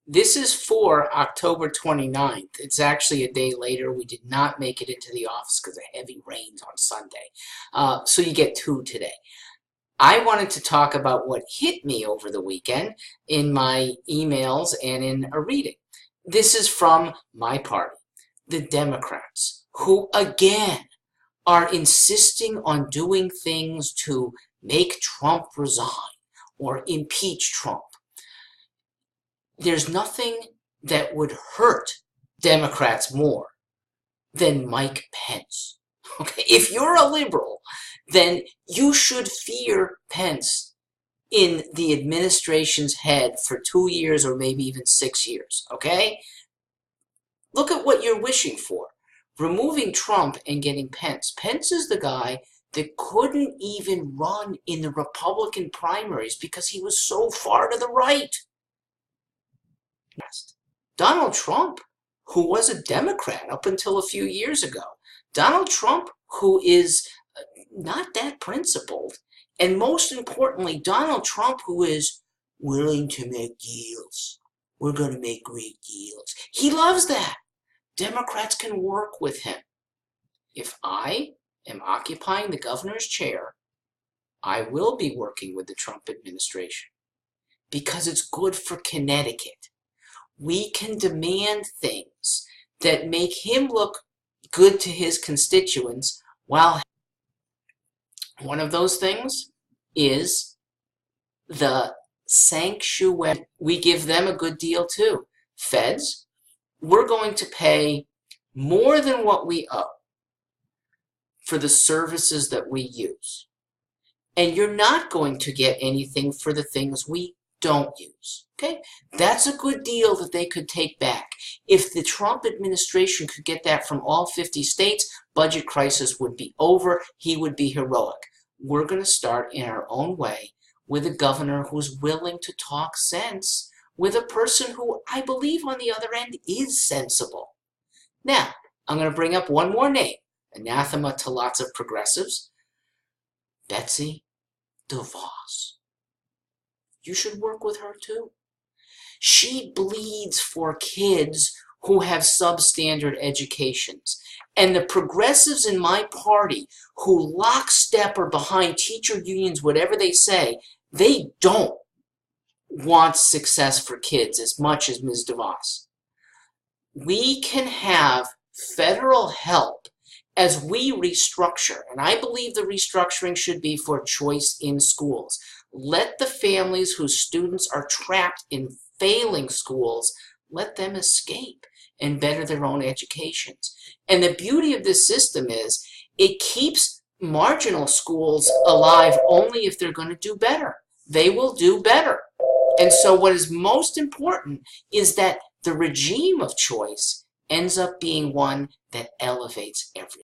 This is for October 29th. It's actually a day later. We did not make it into the office because of heavy rains on Sunday. So you get two today. I wanted to talk about what hit me over the weekend in my emails and in a reading. This is from my party, the Democrats, who again are insisting on doing things to make Trump resign or impeach Trump. There's nothing that would hurt Democrats more than Mike Pence. Okay, if you're a liberal, then you should fear Pence in the administration's head for 2 years or maybe even 6 years, okay? Look at what you're wishing for. Removing Trump and getting Pence. Pence is the guy that couldn't even run in the Republican primaries because he was so far to the right. Donald Trump, who was a Democrat up until a few years ago. Donald Trump, who is not that principled. And most importantly, Donald Trump, who is willing to make deals. We're going to make great deals. He loves that. Democrats can work with him. If I am occupying the governor's chair, I will be working with the Trump administration because it's good for Connecticut. We can demand things that make him look good to his constituents, while one of those things is the sanctuary. We give them a good deal too. Feds, we're going to pay more than what we owe for the services that we use. And you're not going to get anything for the things we don't use. Okay? That's a good deal that they could take back. If the Trump administration could get that from all 50 states, budget crisis would be over. He would be heroic. We're going to start in our own way with a governor who's willing to talk sense with a person who I believe on the other end is sensible. Now, I'm going to bring up one more name, anathema to lots of progressives, Betsy DeVos. You should work with her too. She bleeds for kids who have substandard educations. And the progressives in my party who lockstep are behind teacher unions, whatever they say, they don't want success for kids as much as Ms. DeVos. We can have federal help as we restructure, and I believe the restructuring should be for choice in schools. Let the families whose students are trapped in failing schools, let them escape and better their own educations. And the beauty of this system is it keeps marginal schools alive only if they're going to do better. They will do better. And so what is most important is that the regime of choice ends up being one that elevates everyone.